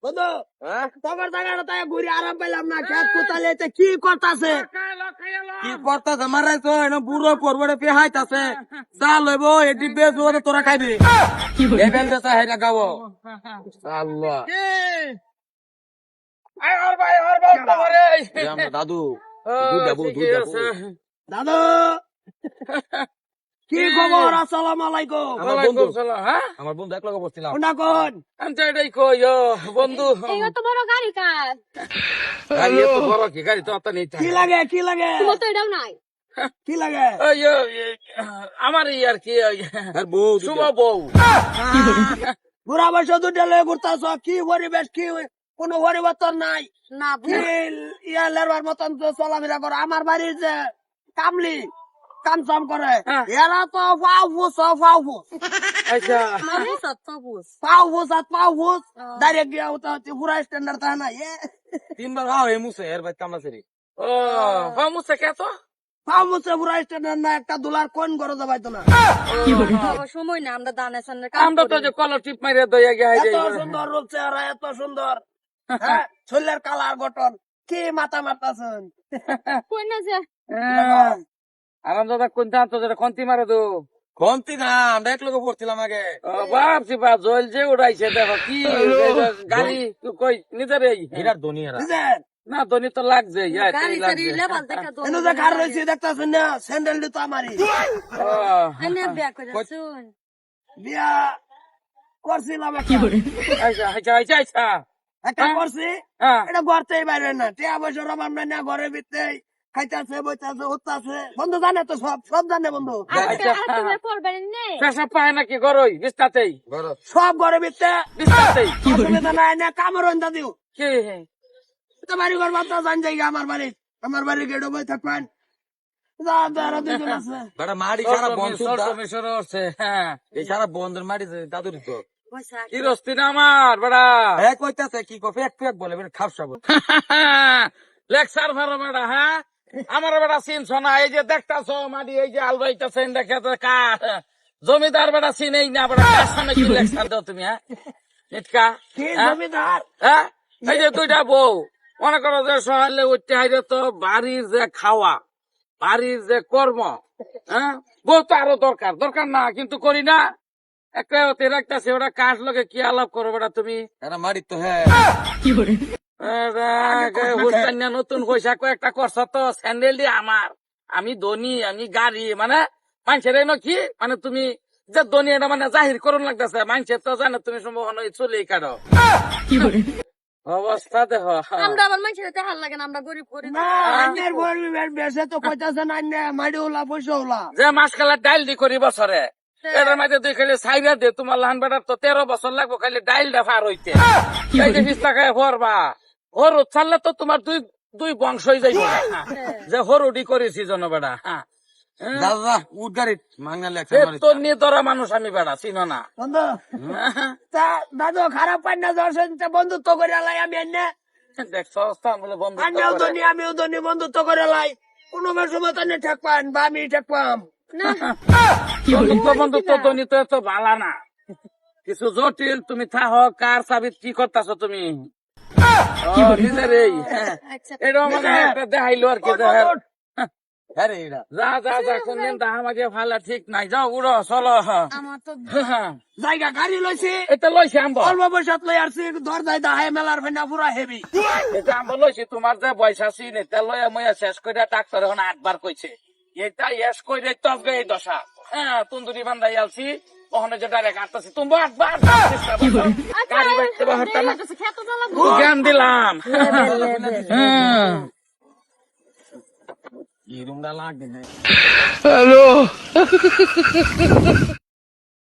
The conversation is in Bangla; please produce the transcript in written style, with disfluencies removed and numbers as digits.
বন্ধু হ্যাঁ তোমার জায়গাটা তাই ঘুরে আরাম পেলাম না খেত কোতালে কি করতাছে কি করতেছে মারাইছো এনে বুড়ো করবড়ে পেহাইতাছে চা লইব এটি বেশ তোরা খাইবি লেভেল দেশা হেরা গাবো আল্লাহ দাদু দাদু কি খবর? আসসালামু আলাইকুম। আমার বন্ধু এক লগে বসছিলাম কোনটা কোন এটাই কই বন্ধু এই তো বড় গাড়ি কার গাড়ি এত বড় কি গাড়ি তো অত নেই কি লাগে কি লাগে তোমার তো এটাও নাই কি লাগে আমার আর কি বউ শুভ বউ বুড়া বয়স দুটা লয়ে ঘুরতাছ কি পরিবেশ কি কোনো পরিবর্তন নাই না কি ইয়া লেরবার মতন তো চলাফেরা করে আমার বাড়ির যে কামলি কামসাম করে এরা তো ফাউফুস আচ্ছা মামু সত্তবুস ফাউফুস ডাইরেক্ট গিয়া ওটা পুরা স্ট্যান্ডার্ড থাকে না তিনবার ভাও হে মুছে এর ভাই কামলা সেরি ও ভাও মুছে কে তো ফাউফুসে পুরা স্ট্যান্ডার্ড না একটা ডলার কোন করে দেবাইতো না সময় না আমরা দানের সামনে আমরা তো যে কলার টিপ মাইরে দইয়া গিয়া এত সুন্দর রূপ চেহারা এত সুন্দর হ্যাঁ শরীরের কালার গঠন কি মাথা মারতাছেন কই না যে আরাম দাদা কোন দাঁত তো যেটা খন্তি মারে তো খন্তি না আমরা এক লোক পড়ছিলাম আগে বাপসি বাপ জল যে উড়াইছে দেখো কি গাড়ি কই নিজের এই এটার ধনী এরা বুঝলেন না ধনী তো লাগছে গাড়ি গাড়ি লেবাল দেখা দো এনে যে কার রয়েছে দেখতাছেন না স্যান্ডেল তো আমারই আনে বিয়া করে শুন বিয়া করছিলাম একটা আচ্ছা আচ্ছা আচ্ছা আচ্ছা একটা করছি হ্যাঁ এটা ঘরতেই বাইরে না টিয়া বছর অভাব নাই না ঘরের ভিতরে খাইতেছে বইতাছে উঠতাছে বন্ধু জানে তো সব জানে বন্ধু আজকে আর তুমি পড়বেন নেই পেশাব পায় নাকি গরই বিস্তাতেই সব ঘরের ভিতরে বিস্তাতেই অসুবিধা নাই না কামড় হইন দিও কি তো বাড়ি ঘর বাতা জান যাই আমার বাড়ি গেড়ো বই থাকবেন মাড়ি সারা বন্ধ হ্যাঁ এই সারা বন্ধের মাড়ি দাদুরি তো কি রস্তি না আমার বেড়া কইতাছে কি ফেক ফেক বলে খাপসাব লেকচার ভালো বেড়া হ্যাঁ আমার বেড়া চিনছ না এই যে দেখতাছ মাটি এই যে আলবাইতাছে দেখে কার জমিদার বেড়া চিনেই না বেড়া কার সামনে কি লেকচার দাও তুমি হ্যাঁ নিটকা জমিদার হ্যাঁ এই যে দুইটা বউ মনে করো যে সহালে উঠতে হাইরে তো বাড়ির যে খাওয়া বাড়ির যে কর্ম হ্যাঁ বউ তো আরো দরকার না কিন্তু করি না একটা রাখতেছে ওরা কাজ লোকে কি আলাপ করো বেটা তুমি এরা মারি তো হ্যাঁ নতুন পয়সা কয়েকটা করছ তো স্যান্ডেল দিয়ে আমার আমি ধনী আমি গাড়ি মানে মানুষের কি মানে তুমি যে ধনী এটা মানে জাহির করুন লাগতেছে মানুষের তো জানে তুমি সম্ভব চলেই কাটো অবস্থা দেখো আমরা আমার মানুষের হাল লাগে না আমরা গরিব করি না আন্নের গরিবের বেশে তো কইতাছে না মাড়ি ওলা পয়সা ওলা যে মাস খেলা ডাইল দি করি বছরে এটার মাঝে তুই খালি সাইরা দে তোমার লাহান বেটার তো 13 বছর লাগবো খালি ডাইলটা ফার হইতে এই যে 20 টাকায় ভরবা হরু ছাড়লে তো তোমার দুই বংশই যাইব যে হরুডি করেছি জন বেড়া দাদা উঠ গাড়ি মাংনা তো নিয়ে ধরা মানুষ আমি বেড়া চিনো না বন্ধু দাদু খারাপ পাই না বন্ধুত্ব করে লাই আমি এনে দেখছো বলে বন্ধু আমিও ধনী বন্ধুত্ব করে লাই কোনো সময় তানে ঠেক পান বা আমি ঠেক পাম বন্ধুত্ব ধনী তো এত ভালা না কিছু জটিল তুমি থাহ কার চাবি কি করতেছ তুমি নিজের এই এটা আমাকে দেখাইলো আর কি ভালো ঠিক নাই যাও উড়ো চলো আমার তো জায়গা গাড়ি লইছি এটা লইছি আম্ব অল্প বয়সত লই আসছি ধর যাই দাহাই মেলার ফেনা পুরা হেভি এটা আম্ব লইছি তোমার যে বয়সা চিন এটা লইয়া মইয়া শেষ করে ডাক্তার এখন 8 বার কইছে এটা এস করে তো এই দশা হ্যাঁ তুন্দুরি বান্ধাই আলছি ওখানে যে ডাইরেক্ট আটতাছি তুমি 8 বার গাড়ি বাইতে বাহারটা না জ্ঞান দিলাম এই রুমটা লাগবে না হ্যালো